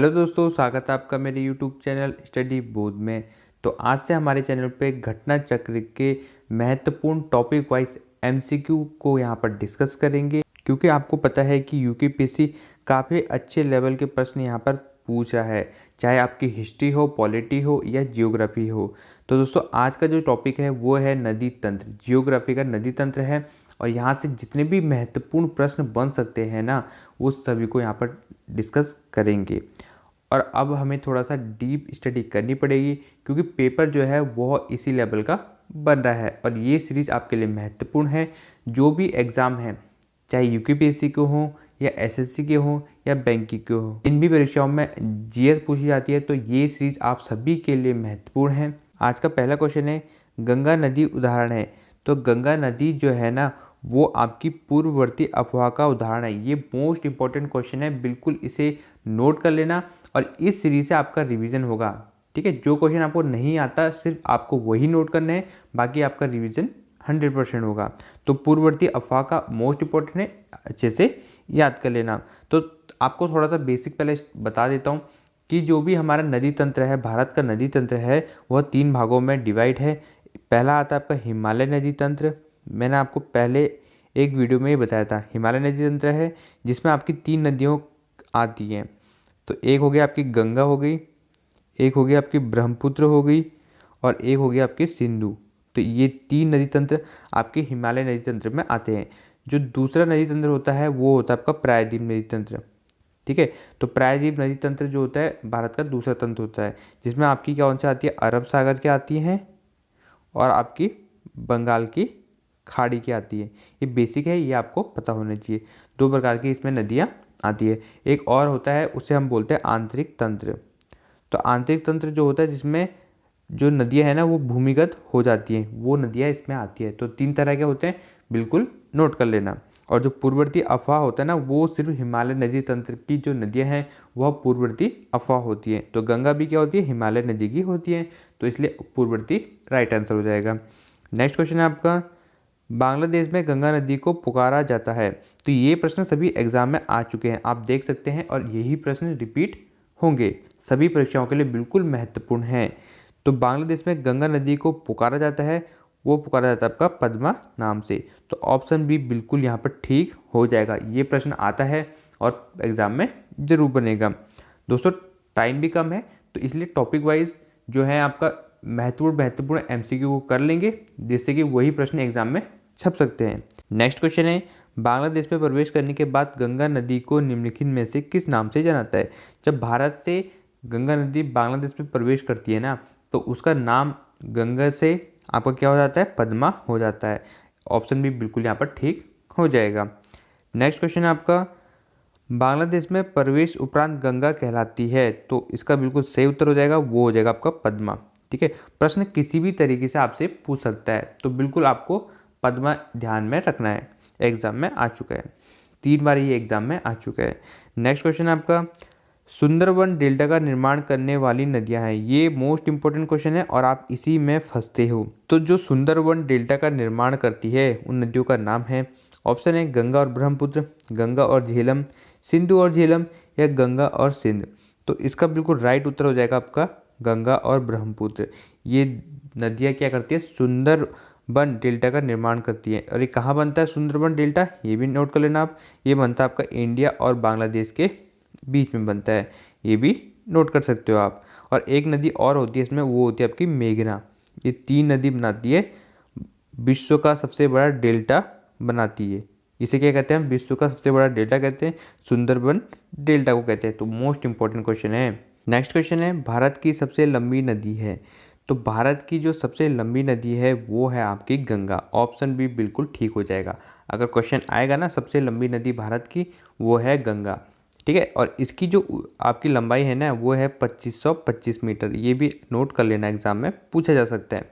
Hello दोस्तों, स्वागत है आपका मेरे यूट्यूब चैनल स्टडी बोध में। तो आज से हमारे चैनल पे घटना चक्र के महत्वपूर्ण टॉपिक वाइज एमसीक्यू को यहाँ पर डिस्कस करेंगे, क्योंकि आपको पता है कि यूकेपीएससी काफ़ी अच्छे लेवल के प्रश्न यहाँ पर पूछ रहा है, चाहे आपकी हिस्ट्री हो, पॉलिटी हो या जियोग्राफी हो। तो दोस्तों आज का जो टॉपिक है वो है नदी तंत्र, जियोग्राफी का नदी तंत्र है। और यहाँ से जितने भी महत्वपूर्ण प्रश्न बन सकते हैं ना, वो सभी को यहाँ पर डिस्कस करेंगे। और अब हमें थोड़ा सा डीप स्टडी करनी पड़ेगी, क्योंकि पेपर जो है वो इसी लेवल का बन रहा है। और ये सीरीज़ आपके लिए महत्वपूर्ण है। जो भी एग्ज़ाम है, चाहे यूकेपीएससी के हों या एसएससी के हों या बैंकिंग के हों, इन भी परीक्षाओं में जीएस पूछी जाती है। तो ये सीरीज़ आप सभी के लिए महत्वपूर्ण है। आज का पहला क्वेश्चन है, गंगा नदी उदाहरण है। तो गंगा नदी जो है ना, वो आपकी पूर्ववर्ती अफवाह का उदाहरण है। ये मोस्ट इंपॉर्टेंट क्वेश्चन है, बिल्कुल इसे नोट कर लेना। और इस सीरीज से आपका रिवीजन होगा, ठीक है। जो क्वेश्चन आपको नहीं आता सिर्फ आपको वही नोट करने हैं, बाकी आपका रिवीजन 100% होगा। तो पूर्ववर्ती अफवाह का मोस्ट इंपॉर्टेंट है, अच्छे से याद कर लेना। तो आपको थोड़ा सा बेसिक पहले बता देता हूँ कि जो भी हमारा नदी तंत्र है, भारत का नदी तंत्र है, वह 3 भागों में डिवाइड है। पहला आता है आपका हिमालय नदी तंत्र। मैंने आपको पहले एक वीडियो में ही बताया था, हिमालय नदी तंत्र है जिसमें आपकी 3 नदियों आती हैं। तो एक हो गया आपकी गंगा हो गई, एक हो गया आपकी ब्रह्मपुत्र हो गई, और एक हो गया आपकी सिंधु। तो ये 3 नदी तंत्र आपके हिमालय नदी तंत्र में आते हैं। जो दूसरा नदी तंत्र होता है वो होता है आपका प्रायद्वीप नदी तंत्र, ठीक है। तो प्रायद्वीप नदी तंत्र जो होता है भारत का दूसरा तंत्र होता है, जिसमें आपकी कौन सी आती है, अरब सागर की आती हैं और आपकी बंगाल की खाड़ी की आती है। ये बेसिक है, ये आपको पता होना चाहिए। 2 प्रकार की इसमें नदियाँ आती है। एक और होता है, उसे हम बोलते हैं आंतरिक तंत्र। तो आंतरिक तंत्र जो होता है जिसमें जो नदियाँ हैं ना वो भूमिगत हो जाती हैं, वो नदियाँ इसमें आती है। तो 3 तरह के होते हैं, बिल्कुल नोट कर लेना। और जो पूर्ववर्ती अफवाह होता है ना, वो सिर्फ हिमालय नदी तंत्र की जो नदियाँ हैं वह पूर्ववर्ती अफवाह होती है। तो गंगा भी क्या होती है, हिमालय नदी की होती है। तो इसलिए पूर्ववर्ती राइट आंसर हो जाएगा। नेक्स्ट क्वेश्चन है आपका, बांग्लादेश में गंगा नदी को पुकारा जाता है। तो ये प्रश्न सभी एग्जाम में आ चुके हैं, आप देख सकते हैं। और यही प्रश्न रिपीट होंगे, सभी परीक्षाओं के लिए बिल्कुल महत्वपूर्ण हैं। तो बांग्लादेश में गंगा नदी को पुकारा जाता है, वो पुकारा जाता है आपका पद्मा नाम से। तो ऑप्शन बी बिल्कुल यहाँ पर ठीक हो जाएगा। ये प्रश्न आता है और एग्ज़ाम में ज़रूर बनेगा। दोस्तों टाइम भी कम है, तो इसलिए टॉपिक वाइज जो है आपका महत्वपूर्ण एमसीक्यू को कर लेंगे, जिससे कि वही प्रश्न एग्जाम में छप सकते हैं। नेक्स्ट क्वेश्चन है, बांग्लादेश में प्रवेश करने के बाद गंगा नदी को निम्नलिखित में से किस नाम से जाना जाता है। जब भारत से गंगा नदी बांग्लादेश में प्रवेश करती है ना, तो उसका नाम गंगा से आपका क्या हो जाता है, पद्मा हो जाता है। ऑप्शन भी बिल्कुल यहाँ पर ठीक हो जाएगा। नेक्स्ट क्वेश्चन है आपका, बांग्लादेश में प्रवेश उपरांत गंगा कहलाती है। तो इसका बिल्कुल सही उत्तर हो जाएगा, वो हो जाएगा आपका पद्मा, ठीक है। प्रश्न किसी भी तरीके से आपसे पूछ सकता है, तो बिल्कुल आपको पद्मा ध्यान में रखना है। एग्जाम में आ चुका है, 3 बार ये एग्जाम में आ चुका है। नेक्स्ट क्वेश्चन है आपका, सुंदरबन डेल्टा का निर्माण करने वाली नदियां हैं। ये मोस्ट इंपॉर्टेंट क्वेश्चन है और आप इसी में फंसते हो। तो जो सुंदरबन डेल्टा का निर्माण करती है उन नदियों का नाम है, ऑप्शन है गंगा और ब्रह्मपुत्र, गंगा और झेलम, सिंधु और झेलम, या गंगा और सिंध। तो इसका बिल्कुल राइट उत्तर हो जाएगा आपका गंगा और ब्रह्मपुत्र। ये नदियाँ क्या करती है, सुंदरबन डेल्टा का निर्माण करती है। और ये कहाँ बनता है सुंदरबन डेल्टा, ये भी नोट कर लेना आप। ये बनता है आपका इंडिया और बांग्लादेश के बीच में बनता है, ये भी नोट कर सकते हो आप। और एक नदी और होती है इसमें, वो होती है आपकी मेघना। ये 3 नदी बनाती है, विश्व का सबसे बड़ा डेल्टा बनाती है। इसे क्या कहते हैं, विश्व का सबसे बड़ा डेल्टा कहते हैं, सुंदरबन डेल्टा को कहते हैं। तो मोस्ट इंपॉर्टेंट क्वेश्चन है। नेक्स्ट क्वेश्चन है, भारत की सबसे लंबी नदी है। तो भारत की जो सबसे लंबी नदी है वो है आपकी गंगा। ऑप्शन भी बिल्कुल ठीक हो जाएगा। अगर क्वेश्चन आएगा ना, सबसे लंबी नदी भारत की वो है गंगा, ठीक है। और इसकी जो आपकी लंबाई है ना, वो है 2525 मीटर। ये भी नोट कर लेना, एग्जाम में पूछा जा सकता है।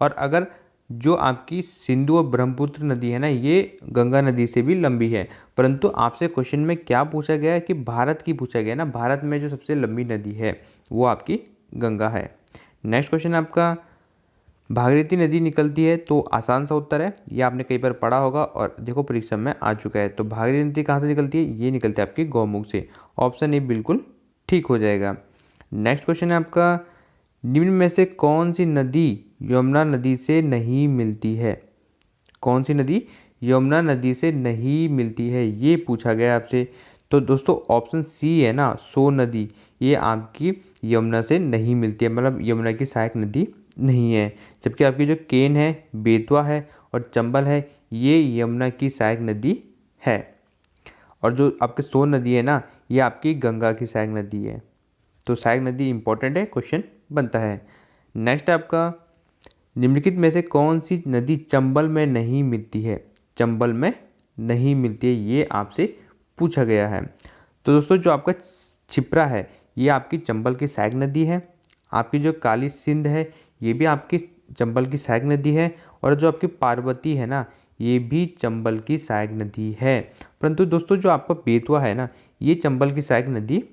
और अगर जो आपकी सिंधु और ब्रह्मपुत्र नदी है ना, ये गंगा नदी से भी लंबी है। परंतु आपसे क्वेश्चन में क्या पूछा गया है कि भारत की पूछा गया ना, भारत में जो सबसे लंबी नदी है वो आपकी गंगा है। नेक्स्ट क्वेश्चन आपका, भागीरथी नदी निकलती है। तो आसान सा उत्तर है, ये आपने कई बार पढ़ा होगा और देखो परीक्षा में आ चुका है। तो भागीरथी नदी कहाँ से निकलती है, ये निकलती है आपकी गौमुख से। ऑप्शन ए बिल्कुल ठीक हो जाएगा। नेक्स्ट क्वेश्चन है आपका, निम्न में से कौन सी नदी यमुना नदी से नहीं मिलती है? कौन सी नदी यमुना नदी से नहीं मिलती है, ये पूछा गया आपसे। तो दोस्तों ऑप्शन सी है ना, सोन नदी, ये आपकी यमुना से नहीं मिलती है, मतलब यमुना की सहायक नदी नहीं है। जबकि आपकी जो केन है, बेतवा है और चंबल है, ये यमुना की सहायक नदी है। और जो आपकी सोन नदी है ना, ये आपकी गंगा की सहायक नदी है। तो सहायक नदी इंपॉर्टेंट है, क्वेश्चन बनता है। नेक्स्ट आपका, निम्नलिखित में से कौन सी नदी चंबल में नहीं मिलती है? चंबल में नहीं मिलती है, ये आपसे पूछा गया है। तो दोस्तों जो आपका छिप्रा है, ये आपकी चंबल की सहायक नदी है। आपकी जो काली सिंध है, ये भी आपकी चंबल की सहायक नदी है। और जो आपकी पार्वती है ना, ये भी चंबल की सहायक नदी है। परंतु दोस्तों जो आपका बेतवा है ना, ये चंबल की सहायक नदी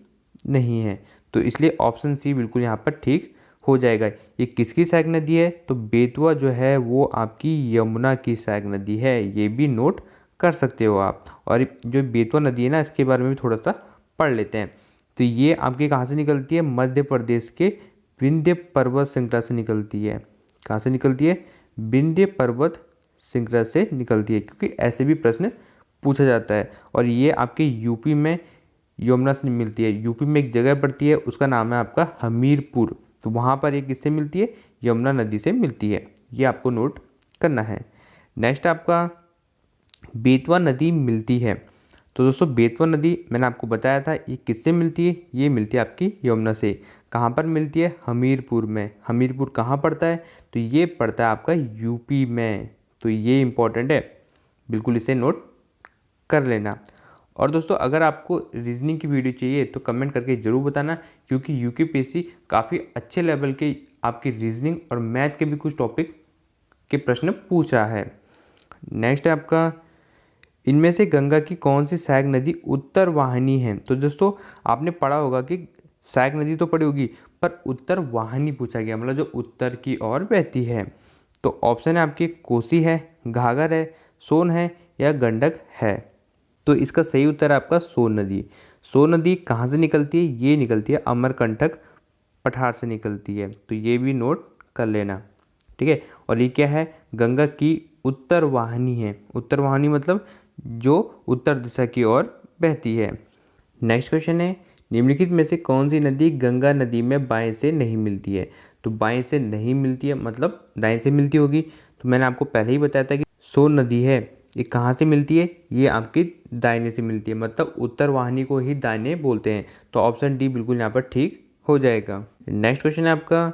नहीं है। तो इसलिए ऑप्शन सी बिल्कुल यहाँ पर ठीक हो जाएगा। ये किसकी सहायक नदी है? तो बेतवा जो है वो आपकी यमुना की सहायक नदी है, ये भी नोट कर सकते हो आप। और जो बेतवा नदी है ना, इसके बारे में भी थोड़ा सा पढ़ लेते हैं। तो ये आपकी कहाँ से निकलती है? मध्य प्रदेश के विंध्य पर्वत श्रृंखला से निकलती है। कहाँ से निकलती है? विंध्य पर्वत श्रृंखला से निकलती है, क्योंकि ऐसे भी प्रश्न पूछा जाता है। और ये आपके यूपी में यमुना से मिलती है। यूपी में एक जगह पड़ती है, उसका नाम है आपका हमीरपुर। तो वहाँ पर ये किससे मिलती है? यमुना नदी से मिलती है। ये आपको नोट करना है। नेक्स्ट आपका, बेतवा नदी मिलती है। तो दोस्तों बेतवा नदी मैंने आपको बताया था, ये किससे मिलती है? ये मिलती है आपकी यमुना से। कहाँ पर मिलती है? हमीरपुर में। हमीरपुर कहाँ पड़ता है? तो ये पड़ता है आपका यूपी में। तो ये इंपॉर्टेंट है, बिल्कुल इसे नोट कर लेना। और दोस्तों अगर आपको रीजनिंग की वीडियो चाहिए तो कमेंट करके ज़रूर बताना, क्योंकि यूपीपीएससी काफ़ी अच्छे लेवल के आपकी रीजनिंग और मैथ के भी कुछ टॉपिक के प्रश्न पूछ रहा है। नेक्स्ट है आपका, इनमें से गंगा की कौन सी सहायक नदी उत्तर वाहिनी है? तो दोस्तों आपने पढ़ा होगा कि सहायक नदी तो पढ़ी होगी, पर उत्तर वाहिनी पूछा गया, मतलब जो उत्तर की ओर बहती है। तो ऑप्शन है आपकी कोसी है, घाघर है, सोन है या गंडक है। तो इसका सही उत्तर है आपका सोन नदी। सोन नदी कहाँ से निकलती है? ये निकलती है अमरकंटक पठार से निकलती है। तो ये भी नोट कर लेना, ठीक है। और ये क्या है? गंगा की उत्तर वाहिनी है। उत्तर वाहिनी मतलब जो उत्तर दिशा की ओर बहती है। नेक्स्ट क्वेश्चन है, निम्नलिखित में से कौन सी नदी गंगा नदी में बाएं से नहीं मिलती है? तो बाएं से नहीं मिलती है मतलब दाएं से मिलती होगी। तो मैंने आपको पहले ही बताया था कि सोन नदी है, ये कहाँ से मिलती है? ये आपकी दाहिने से मिलती है, मतलब उत्तर वाहिनी को ही दाहिने बोलते हैं। तो ऑप्शन डी बिल्कुल यहाँ पर ठीक हो जाएगा। नेक्स्ट क्वेश्चन है आपका,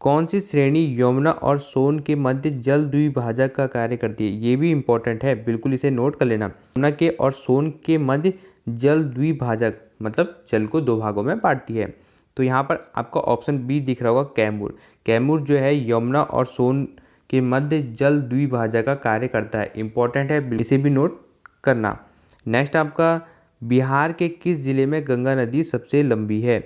कौन सी श्रेणी यमुना और सोन के मध्य जल द्विभाजक का कार्य करती है? ये भी इंपॉर्टेंट है, बिल्कुल इसे नोट कर लेना। यमुना के और सोन के मध्य जल द्विभाजक मतलब जल को दो भागों में बांटती है। तो यहाँ पर आपका ऑप्शन बी दिख रहा होगा, कैमूर। कैमूर जो है यमुना और सोन के मध्य जल द्विभाजक का कार्य करता है। इंपॉर्टेंट है, इसे भी नोट करना। नेक्स्ट आपका, बिहार के किस जिले में गंगा नदी सबसे लंबी है?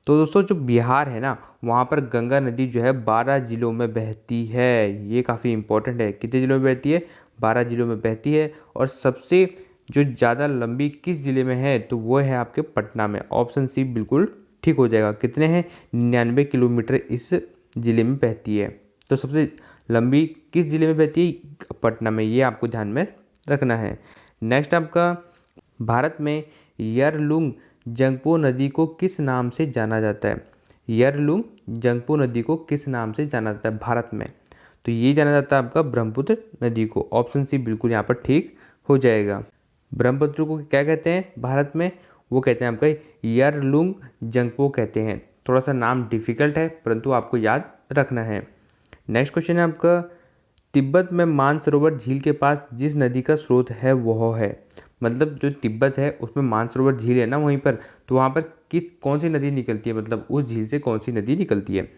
तो दोस्तों जो बिहार है ना, वहाँ पर गंगा नदी जो है 12 जिलों में बहती है। ये काफ़ी इंपॉर्टेंट है। कितने जिलों में बहती है? 12 जिलों में बहती है। और सबसे जो ज़्यादा लंबी किस ज़िले में है? तो वो है आपके पटना में। ऑप्शन सी बिल्कुल ठीक हो जाएगा। कितने हैं? 99 किलोमीटर इस ज़िले में बहती है। तो सबसे लंबी किस ज़िले में बहती है? पटना में। ये आपको ध्यान में रखना है। नेक्स्ट आपका, भारत में यरलुंग जंगपो नदी को किस नाम से जाना जाता है? यरलुंग जंगपो नदी को किस नाम से जाना जाता है भारत में? तो ये जाना जाता है आपका ब्रह्मपुत्र नदी को। ऑप्शन सी बिल्कुल यहाँ पर ठीक हो जाएगा। ब्रह्मपुत्र को क्या कहते हैं भारत में? वो कहते हैं आपका यरलुंग जंगपो कहते हैं। थोड़ा सा नाम डिफिकल्ट है, परंतु आपको याद रखना है। नेक्स्ट क्वेश्चन है आपका, तिब्बत में मानसरोवर झील के पास जिस नदी का स्रोत है वह है, मतलब जो तिब्बत है उसमें मानसरोवर झील है ना वहीं पर, तो वहाँ पर कौन सी नदी निकलती है, मतलब उस झील से कौन सी नदी निकलती है?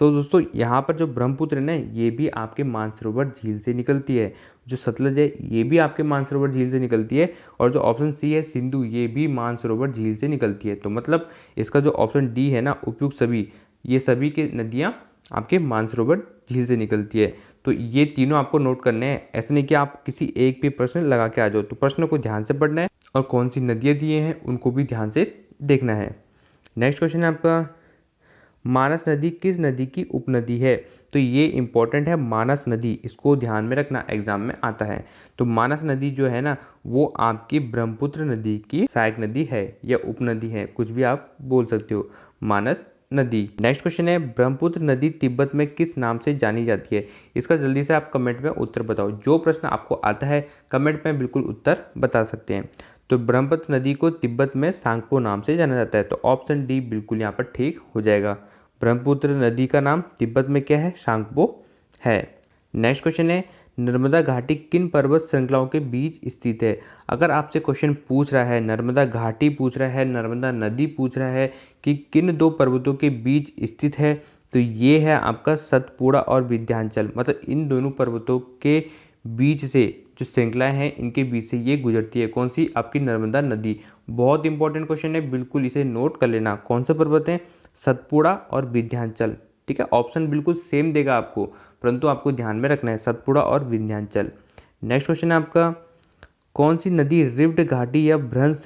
तो दोस्तों यहाँ पर जो ब्रह्मपुत्र है ना, ये भी आपके मानसरोवर झील से निकलती है। जो सतलज है ये भी आपके मानसरोवर झील से निकलती है। और जो ऑप्शन सी है सिंधु, ये भी मानसरोवर झील से निकलती है। तो मतलब इसका जो ऑप्शन डी है ना, उपयुक्त सभी, ये सभी की नदियाँ आपके मानसरोवर झील से निकलती है। तो ये तीनों आपको नोट करने हैं। ऐसे नहीं कि आप किसी एक भी प्रश्न लगा के आ जाओ। तो प्रश्न को ध्यान से पढ़ना है और कौन सी नदियाँ दिए हैं उनको भी ध्यान से देखना है। नेक्स्ट क्वेश्चन है आपका, मानस नदी किस नदी की उपनदी है? तो ये इंपॉर्टेंट है, मानस नदी, इसको ध्यान में रखना, एग्जाम में आता है। तो मानस नदी जो है ना, वो आपकी ब्रह्मपुत्र नदी की सहायक नदी है या उपनदी है, कुछ भी आप बोल सकते हो, मानस नदी। नेक्स्ट क्वेश्चन है, ब्रह्मपुत्र नदी तिब्बत में किस नाम से जानी जाती है? इसका जल्दी से आप कमेंट में उत्तर बताओ। जो प्रश्न आपको आता है कमेंट में बिल्कुल उत्तर बता सकते हैं। तो ब्रह्मपुत्र नदी को तिब्बत में सांगपो नाम से जाना जाता है। तो ऑप्शन डी बिल्कुल यहाँ पर ठीक हो जाएगा। ब्रह्मपुत्र नदी का नाम तिब्बत में क्या है? सांगपो है। नेक्स्ट क्वेश्चन है, नर्मदा घाटी किन पर्वत श्रृंखलाओं के बीच स्थित है? अगर आपसे क्वेश्चन पूछ रहा है, नर्मदा घाटी पूछ रहा है, नर्मदा नदी पूछ रहा है कि किन दो पर्वतों के बीच स्थित है, तो ये है आपका सतपुड़ा और विंध्याचल। मतलब इन दोनों पर्वतों के बीच से जो श्रृंखलाएं हैं, इनके बीच से ये गुजरती है। कौन सी? आपकी नर्मदा नदी। बहुत इंपॉर्टेंट क्वेश्चन है, बिल्कुल इसे नोट कर लेना। कौन से पर्वत हैं? सतपुड़ा और विंध्याचल। ठीक है, ऑप्शन बिल्कुल सेम देगा आपको, परंतु आपको ध्यान में रखना है सतपुड़ा और विंध्याचल। नेक्स्ट क्वेश्चन है आपका, कौन सी नदी रिफ्ट घाटी या भ्रंश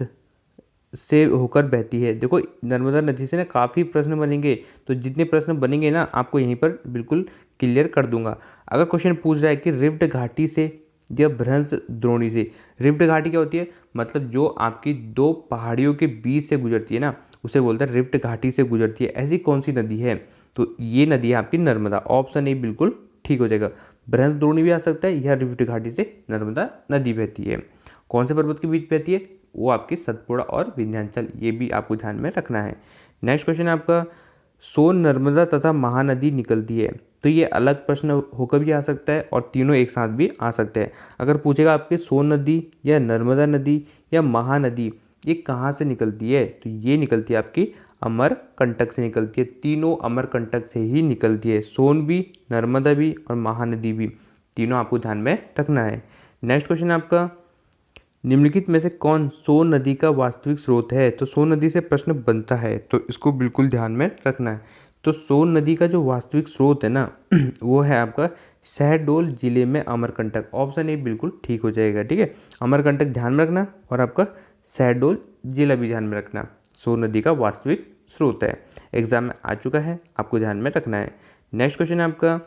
से होकर बहती है? देखो, नर्मदा नदी से ना काफ़ी प्रश्न बनेंगे, तो जितने प्रश्न बनेंगे ना आपको यहीं पर बिल्कुल क्लियर कर दूंगा। अगर क्वेश्चन पूछ रहा है कि रिफ्ट घाटी से या भ्रंश द्रोणी से, रिफ्ट घाटी क्या होती है? मतलब जो आपकी दो पहाड़ियों के बीच से गुजरती है ना, उसे बोलते हैं रिफ्ट घाटी से गुजरती है। ऐसी कौन सी नदी है? तो ये नदी है आपकी नर्मदा। ऑप्शन ए बिल्कुल ठीक हो जाएगा। भ्रंश द्रोणी भी आ सकता है, या रिफ्ट घाटी से नर्मदा नदी बहती है। कौन से पर्वत के बीच बहती है? वो आपकी सतपुड़ा और विंध्याचल। ये भी आपको ध्यान में रखना है। नेक्स्ट क्वेश्चन है आपका, सोन नर्मदा तथा महानदी निकलती है। तो ये अलग प्रश्न होकर भी आ सकता है और तीनों एक साथ भी आ सकते हैं। अगर पूछेगा आपके सोन नदी या नर्मदा नदी या महानदी ये कहाँ से निकलती है, तो ये निकलती है आपकी अमरकंटक से निकलती है। तीनों अमरकंटक से ही निकलती है, सोन भी, नर्मदा भी और महानदी भी, तीनों आपको ध्यान में रखना है। नेक्स्ट क्वेश्चन है आपका, निम्नलिखित में से कौन सोन नदी का वास्तविक स्रोत है? तो सोन नदी से प्रश्न बनता है, तो इसको बिल्कुल ध्यान में रखना है। तो सोन नदी का जो वास्तविक स्रोत है ना वो है आपका शहडोल जिले में अमरकंटक। ऑप्शन ए बिल्कुल ठीक हो जाएगा। ठीक है, अमरकंटक ध्यान में रखना और आपका शहडोल जिला भी ध्यान में रखना। सोन नदी का वास्तविक स्रोत है, एग्जाम में आ चुका है, आपको ध्यान में रखना है। नेक्स्ट क्वेश्चन है आपका,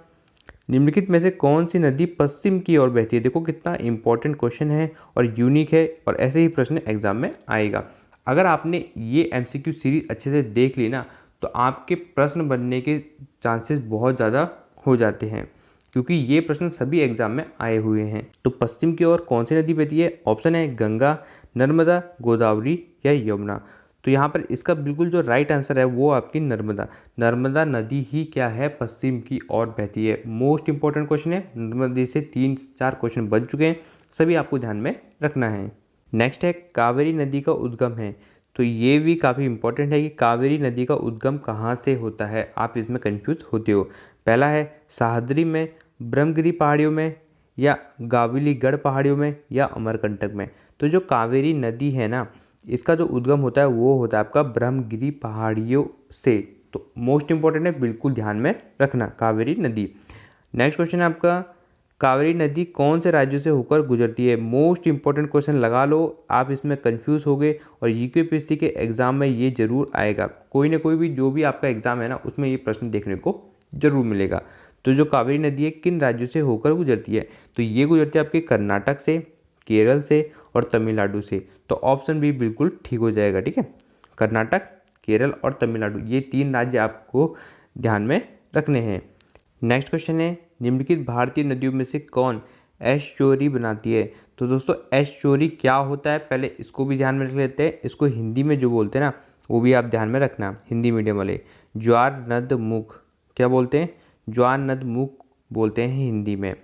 निम्नलिखित में से कौन सी नदी पश्चिम की ओर बहती है? देखो कितना इंपॉर्टेंट क्वेश्चन है और यूनिक है, और ऐसे ही प्रश्न एग्जाम में आएगा। अगर आपने ये एमसीक्यू सीरीज अच्छे से देख ली ना, तो आपके प्रश्न बनने के चांसेस बहुत ज़्यादा हो जाते हैं, क्योंकि ये प्रश्न सभी एग्जाम में आए हुए हैं। तो पश्चिम की ओर कौन सी नदी बहती है? ऑप्शन है गंगा, नर्मदा, गोदावरी या यमुना। तो यहाँ पर इसका बिल्कुल जो राइट आंसर है वो आपकी नर्मदा। नर्मदा नदी ही क्या है? पश्चिम की ओर बहती है। मोस्ट इंपॉर्टेंट क्वेश्चन है, नर्मदा नदी से 3-4 क्वेश्चन बन चुके हैं, सभी आपको ध्यान में रखना है। नेक्स्ट है, कावेरी नदी का उद्गम है। तो ये भी काफ़ी इंपॉर्टेंट है कि कावेरी नदी का उद्गम कहाँ से होता है, आप इसमें कंफ्यूज होते हो। पहला है सह्याद्री में, ब्रह्मगिरी पहाड़ियों में, या गाविलीगढ़ पहाड़ियों में, या अमरकंटक में। तो जो कावेरी नदी है ना, इसका जो उद्गम होता है वो होता है आपका ब्रह्मगिरी पहाड़ियों से। तो मोस्ट इंपॉर्टेंट है, बिल्कुल ध्यान में रखना, कावेरी नदी। नेक्स्ट क्वेश्चन है आपका, कावेरी नदी कौन से राज्यों से होकर गुजरती है? मोस्ट इंपॉर्टेंट क्वेश्चन लगा लो, आप इसमें कंफ्यूज हो गए, और यूपीएससी के एग्जाम में ये जरूर आएगा। कोई ना कोई भी जो भी आपका एग्जाम है ना, उसमें ये प्रश्न देखने को जरूर मिलेगा। तो जो कावेरी नदी है किन राज्यों से होकर गुजरती है? तो ये गुजरती है आपके कर्नाटक से, केरल से और तमिलनाडु से। तो ऑप्शन भी बिल्कुल ठीक हो जाएगा। ठीक है, कर्नाटक, केरल और तमिलनाडु, ये 3 राज्य आपको ध्यान में रखने हैं। नेक्स्ट क्वेश्चन है, निम्नलिखित भारतीय नदियों में से कौन एस्चुअरी बनाती है? तो दोस्तों एस्चुअरी क्या होता है, पहले इसको भी ध्यान में रख लेते हैं। इसको हिंदी में जो बोलते हैं ना, वो भी आप ध्यान में रखना, हिंदी मीडियम वाले। ज्वार नद मुख क्या बोलते हैं? ज्वार नद मुख बोलते हैं हिंदी में।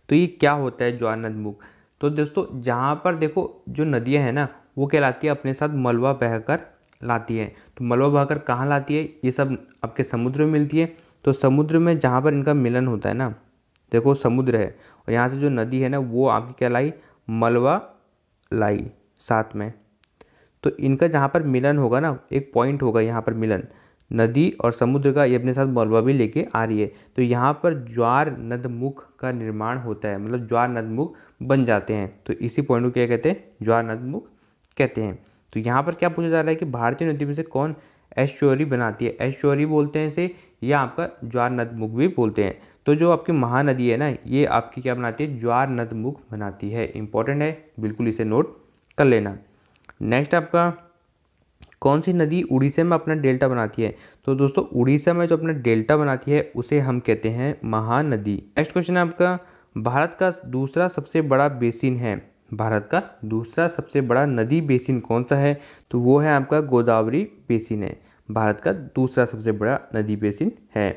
तो ये क्या होता है ज्वार नद मुख? तो दोस्तों जहाँ पर देखो जो नदियाँ हैं ना, वो क्या लाती है? अपने साथ मलबा बहकर लाती है। तो मलबा बहकर कहाँ लाती है? ये सब आपके समुद्र में मिलती है। तो समुद्र में जहाँ पर इनका मिलन होता है ना, देखो समुद्र है और यहाँ से जो नदी है ना, वो आपकी क्या लाई? मलबा लाई साथ में। तो इनका जहाँ पर मिलन होगा ना, एक पॉइंट होगा यहाँ पर मिलन, नदी और समुद्र का, ये अपने साथ मलबा भी लेके आ रही है। तो यहाँ पर ज्वार नदमुख का निर्माण होता है, मतलब ज्वार नदमुख बन जाते हैं। तो इसी पॉइंट को क्या कहते हैं? ज्वार नदमुख कहते हैं। तो यहाँ पर क्या पूछा जा रहा है कि भारतीय नदी में से कौन एस्चुअरी बनाती है, एस्चुअरी बोलते हैं इसे, या आपका ज्वार नदमुख भी बोलते हैं। तो जो आपकी महानदी है ना, ये आपकी क्या बनाती है, ज्वार नदमुख बनाती है। इंपॉर्टेंट है, बिल्कुल इसे नोट कर लेना। नेक्स्ट आपका कौन सी नदी उड़ीसा में अपना डेल्टा बनाती है? तो दोस्तों उड़ीसा में जो अपना डेल्टा बनाती है उसे हम कहते हैं महानदी। नेक्स्ट क्वेश्चन है आपका, भारत का दूसरा सबसे बड़ा बेसिन है, भारत का दूसरा सबसे बड़ा नदी बेसिन कौन सा है? तो वो है आपका गोदावरी बेसिन है, भारत का दूसरा सबसे बड़ा नदी बेसिन है।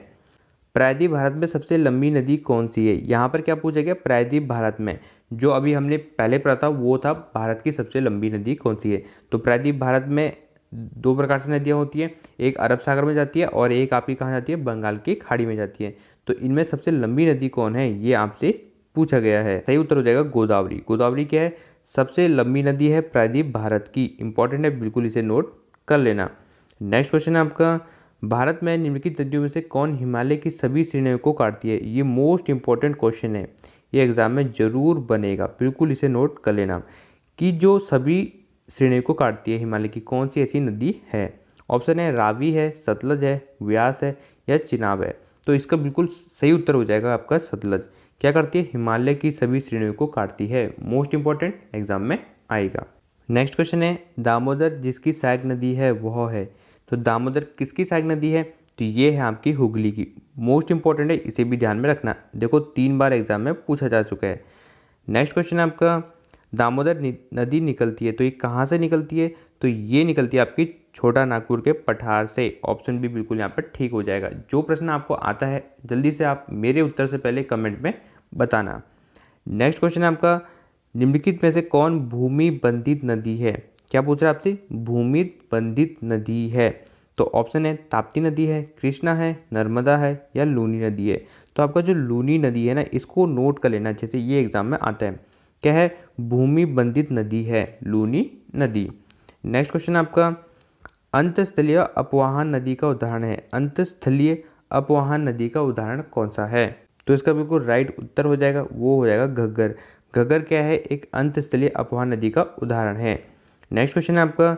प्रायद्वीप भारत में सबसे लंबी नदी कौन सी है? यहाँ पर क्या पूछा गया, प्रायद्वीप भारत में जो अभी हमने पहले पढ़ा था वो था भारत की सबसे लंबी नदी कौन सी है। तो प्रायद्वीप भारत में दो प्रकार से नदियाँ होती हैं, एक अरब सागर में जाती है और एक आपकी कहाँ जाती है, बंगाल की खाड़ी में जाती है। तो इनमें सबसे लंबी नदी कौन है, ये आपसे पूछा गया है। सही उत्तर हो जाएगा गोदावरी। गोदावरी क्या है, सबसे लंबी नदी है प्रायद्वीप भारत की। इंपॉर्टेंट है, बिल्कुल इसे नोट कर लेना। नेक्स्ट क्वेश्चन है आपका, भारत में निम्नलिखित नदियों में से कौन हिमालय की सभी श्रेणियों को काटती है? ये मोस्ट इंपॉर्टेंट क्वेश्चन है, ये एग्जाम में जरूर बनेगा, बिल्कुल इसे नोट कर लेना कि जो सभी श्रेणियों को काटती है हिमालय की कौन सी ऐसी नदी है। ऑप्शन है रावी है, सतलज है, व्यास है या चिनाब है। तो इसका बिल्कुल सही उत्तर हो जाएगा आपका सतलज। क्या करती है, हिमालय की सभी श्रेणियों को काटती है। मोस्ट इंपॉर्टेंट, एग्जाम में आएगा। नेक्स्ट क्वेश्चन है, दामोदर जिसकी सहायक नदी है वह है। तो दामोदर किसकी सहायक नदी है? तो ये है आपकी हुगली की। मोस्ट इंपॉर्टेंट है, इसे भी ध्यान में रखना, देखो 3 बार एग्जाम में पूछा जा चुका है। नेक्स्ट क्वेश्चन है आपका, दामोदर नदी निकलती है तो ये कहाँ से निकलती है? तो ये निकलती है आपकी छोटा नागपुर के पठार से। ऑप्शन भी बिल्कुल यहाँ पर ठीक हो जाएगा। जो प्रश्न आपको आता है जल्दी से आप मेरे उत्तर से पहले कमेंट में बताना। नेक्स्ट क्वेश्चन है आपका, निम्नलिखित में से कौन भूमि बंधित नदी है? क्या पूछ रहा है आपसे, भूमि बंधित नदी है। तो ऑप्शन है ताप्ती नदी है, कृष्णा है, नर्मदा है या लूनी नदी है। तो आपका जो लूनी नदी है ना, इसको नोट कर लेना, जैसे ये एग्जाम में आता है। क्या है, भूमि बंधित नदी है लूनी नदी। नेक्स्ट क्वेश्चन आपका, अंतस्थलीय अपवाहन नदी का उदाहरण है। अंतस्थलीय अपवाहन नदी का उदाहरण कौन सा है? तो इसका बिल्कुल राइट उत्तर हो जाएगा, वो हो जाएगा घग्गर। घग्गर क्या है, एक अंतस्थलीय अपवाहन नदी का उदाहरण है। नेक्स्ट क्वेश्चन है आपका,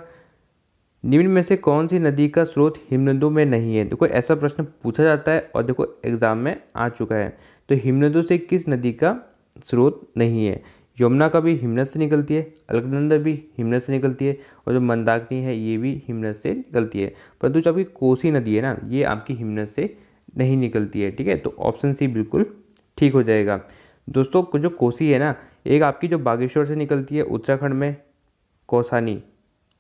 निम्न में से कौन सी नदी का स्रोत हिमनदों में नहीं है? देखो ऐसा प्रश्न पूछा जाता है और देखो एग्जाम में आ चुका है। तो हिमनदों से किस नदी का स्रोत नहीं है? यमुना का भी हिमनद से निकलती है, अलकनंदा भी हिमनद से निकलती है और जो मंदाकिनी है ये भी हिमनद से निकलती है। परंतु जो आपकी कोसी नदी है ना, ये आपकी हिमनद से नहीं निकलती है। ठीक है, तो ऑप्शन सी बिल्कुल ठीक हो जाएगा। दोस्तों जो कोसी है ना, एक आपकी जो बागेश्वर से निकलती है उत्तराखंड में, कौसानी,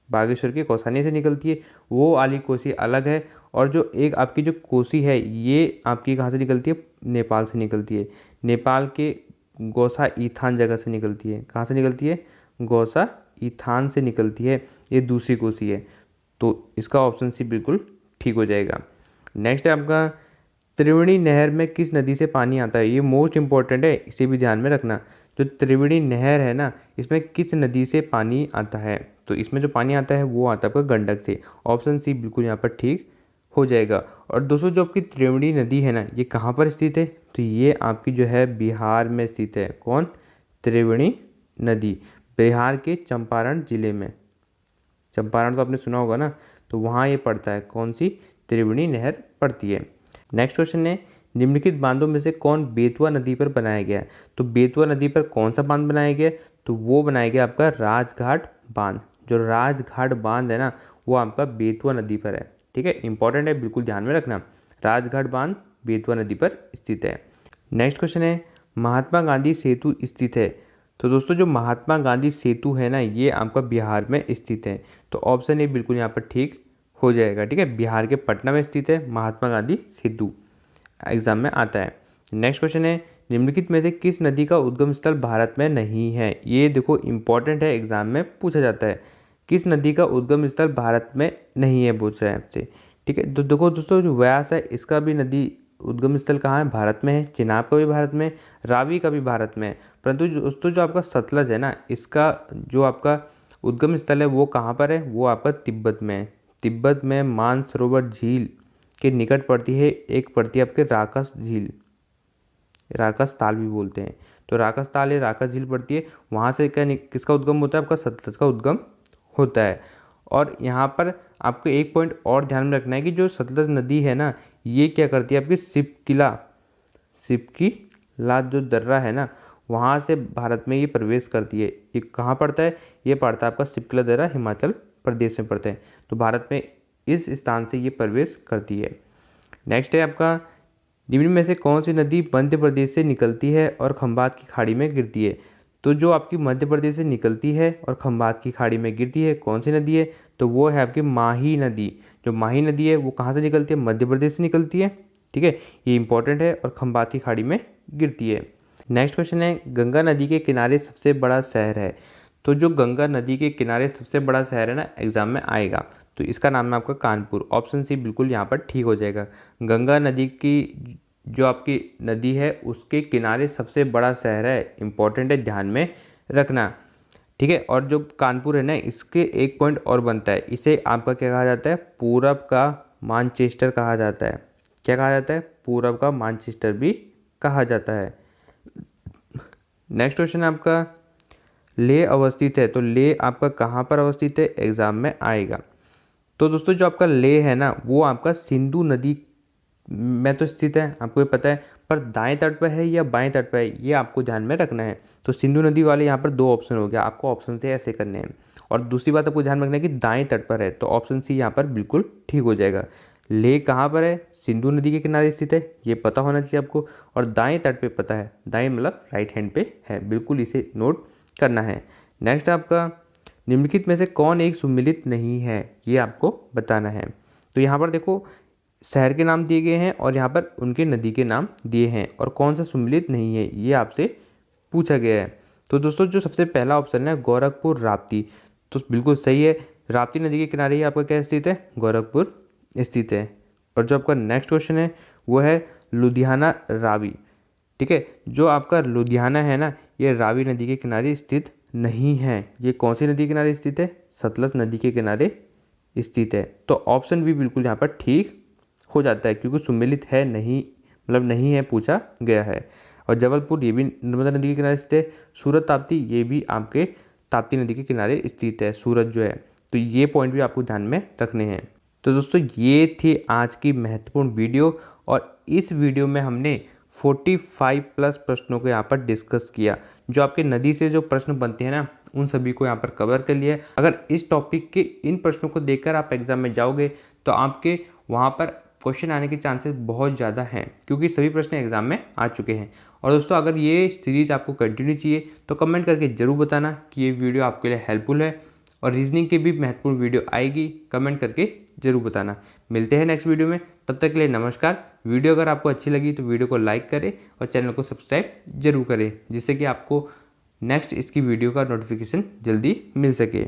बागेश्वर की कौसानी से निकलती है, वो वाली कोसी अलग है। और जो एक आपकी जो कोसी है ये आपकी कहाँ से निकलती है, नेपाल से निकलती है। नेपाल के गौसा ईथान जगह से निकलती है। कहाँ से निकलती है, गौसा ईथान से निकलती है, ये दूसरी कोसी है। तो इसका ऑप्शन सी बिल्कुल ठीक हो जाएगा। नेक्स्ट है आपका, त्रिवेणी नहर में किस नदी से पानी आता है? ये मोस्ट इंपॉर्टेंट है, इसे भी ध्यान में रखना। जो त्रिवेणी नहर है ना, इसमें किस नदी से पानी आता है? तो इसमें जो पानी आता है वो आता है आपका गंडक से। ऑप्शन सी बिल्कुल यहाँ पर ठीक हो जाएगा। और दोस्तों जो आपकी त्रिवेणी नदी है ना, ये कहाँ पर स्थित है? तो ये आपकी जो है बिहार में स्थित है। कौन? त्रिवेणी नदी बिहार के चंपारण जिले में। चंपारण तो आपने सुना होगा ना, तो वहाँ ये पड़ता है। कौन सी? त्रिवेणी नहर पड़ती है। नेक्स्ट क्वेश्चन है, निम्नलिखित बांधों में से कौन बेतवा नदी पर बनाया गया? तो बेतवा नदी पर कौन सा बांध बनाया गया? तो वो बनाया गया आपका राजघाट बांध। जो राजघाट बांध है ना, वो आपका बेतवा नदी पर है। ठीक है, इंपॉर्टेंट है, बिल्कुल ध्यान में रखना। राजघाट बांध बेतवा नदी पर स्थित है। नेक्स्ट क्वेश्चन है, महात्मा गांधी सेतु स्थित है। तो दोस्तों जो महात्मा गांधी सेतु है ना, ये आपका बिहार में स्थित है। तो ऑप्शन ए बिल्कुल यहाँ पर ठीक हो जाएगा। ठीक है, बिहार के पटना में स्थित है महात्मा गांधी सेतु, एग्जाम में आता है। नेक्स्ट क्वेश्चन है, निम्नलिखित में से किस नदी का उद्गम स्थल भारत में नहीं है? ये देखो इंपॉर्टेंट है, एग्जाम में पूछा जाता है। किस नदी का उद्गम स्थल भारत में नहीं है पूछ रहे हैं आपसे। ठीक है, तो देखो दोस्तों जो व्यास है इसका भी नदी उद्गम स्थल कहाँ है? भारत में है। चिनाब का भी भारत में, रावी का भी भारत में है। परंतु दोस्तों जो आपका सतलज है ना, इसका जो आपका उद्गम स्थल है वो कहाँ पर है? वो आपका तिब्बत में है। तिब्बत में मानसरोवर झील के निकट पड़ती है, एक पड़ती है आपके राकस झील, राकस ताल भी बोलते हैं। तो राकस ताल है, राकस झील पड़ती है, वहाँ से क्या किसका उद्गम होता है? आपका सतलज का उद्गम होता है। और यहाँ पर आपको एक पॉइंट और ध्यान में रखना है कि जो सतलज नदी है ना, ये क्या करती है, आपकी सिपकिला जो दर्रा है ना, वहाँ से भारत में ये प्रवेश करती है। ये कहाँ पड़ता है, ये पड़ता है आपका सिपकिला दर्रा हिमाचल प्रदेश में पड़ता है। तो भारत में इस स्थान से ये प्रवेश करती है। नेक्स्ट है आपका, निम्न में से कौन सी नदी मध्य प्रदेश से निकलती है और खंभात की खाड़ी में गिरती है। तो जो आपकी मध्य प्रदेश से निकलती है और खंभात की खाड़ी में गिरती है, कौन सी नदी है, तो वो है आपकी माही नदी। जो माही नदी है वो कहाँ से निकलती है, मध्य प्रदेश से निकलती है। ठीक है, ये इंपॉर्टेंट है, और खंभात की खाड़ी में गिरती है। नेक्स्ट क्वेश्चन है, गंगा नदी के किनारे सबसे बड़ा शहर है। तो जो गंगा नदी के किनारे सबसे बड़ा शहर है ना, एग्जाम में आएगा, तो इसका नाम है आपका कानपुर। ऑप्शन सी बिल्कुल यहाँ पर ठीक हो जाएगा। गंगा नदी की जो आपकी नदी है उसके किनारे सबसे बड़ा शहर है, इंपॉर्टेंट है, ध्यान में रखना। ठीक है, और जो कानपुर है ना, इसके एक पॉइंट और बनता है, इसे आपका क्या कहा जाता है, पूरब का मानचेस्टर कहा जाता है। क्या कहा जाता है, पूरब का मानचेस्टर भी कहा जाता है। नेक्स्ट क्वेश्चन है आपका, लेह अवस्थित है। तो लेह आपका कहाँ पर अवस्थित है, एग्जाम में आएगा। तो दोस्तों जो आपका लेह है ना, वो आपका सिंधु नदी में तो स्थित है, आपको ये पता है, पर दाएं तट पर है या बाएं तट पर है, ये आपको ध्यान में रखना है। तो सिंधु नदी वाले यहाँ पर दो ऑप्शन हो गया, आपको ऑप्शन से ऐसे करने हैं। और दूसरी बात आपको ध्यान रखना है कि दाएं तट पर है, तो ऑप्शन सी यहाँ पर बिल्कुल ठीक हो जाएगा। लेह कहाँ पर है, सिंधु नदी के किनारे स्थित है, ये पता होना चाहिए आपको। और दाएं तट पे पता है, दाएं मतलब राइट हैंड पे है, बिल्कुल इसे नोट करना है। नेक्स्ट आपका, निम्नलिखित में से कौन एक सुमिलित नहीं है, ये आपको बताना है। तो यहाँ पर देखो, शहर के नाम दिए गए हैं और यहाँ पर उनके नदी के नाम दिए हैं, और कौन सा सुमिलित नहीं है ये आपसे पूछा गया है। तो दोस्तों जो सबसे पहला ऑप्शन है गोरखपुर राप्ती, तो बिल्कुल सही है। राप्ती नदी के किनारे ही आपका क्या स्थित है, गोरखपुर स्थित है। और जो आपका नेक्स्ट क्वेश्चन है वो है लुधियाना रावी। ठीक है, जो आपका लुधियाना है ना, ये रावी नदी के किनारे स्थित नहीं है। ये कौन सी नदी के किनारे स्थित है, सतलज नदी के किनारे स्थित है। तो ऑप्शन भी बिल्कुल यहाँ पर ठीक हो जाता है, क्योंकि सुमिलित है नहीं, मतलब नहीं है, पूछा गया है। और जबलपुर ये भी नर्मदा नदी के किनारे स्थित है। सूरत ताप्ती ये भी आपके ताप्ती नदी के किनारे स्थित है, सूरत जो है। तो ये पॉइंट भी आपको ध्यान में रखने हैं। तो दोस्तों ये थी आज की महत्वपूर्ण वीडियो, और इस वीडियो में हमने 45 प्लस प्रश्नों को यहाँ पर डिस्कस किया। जो आपके नदी से जो प्रश्न बनते हैं ना, उन सभी को यहाँ पर कवर कर लिया है। अगर इस टॉपिक के इन प्रश्नों को देखकर आप एग्जाम में जाओगे तो आपके वहाँ पर क्वेश्चन आने के चांसेस बहुत ज़्यादा हैं, क्योंकि सभी प्रश्न एग्जाम में आ चुके हैं। और दोस्तों अगर ये सीरीज आपको कंटिन्यू चाहिए तो कमेंट करके ज़रूर बताना कि ये वीडियो आपके लिए हेल्पफुल है। और रीजनिंग की भी महत्वपूर्ण वीडियो आएगी, कमेंट करके ज़रूर बताना। मिलते हैं नेक्स्ट वीडियो में, तब तक के लिए नमस्कार। वीडियो अगर आपको अच्छी लगी तो वीडियो को लाइक करें और चैनल को सब्सक्राइब जरूर करें, जिससे कि आपको नेक्स्ट इसकी वीडियो का नोटिफिकेशन जल्दी मिल सके।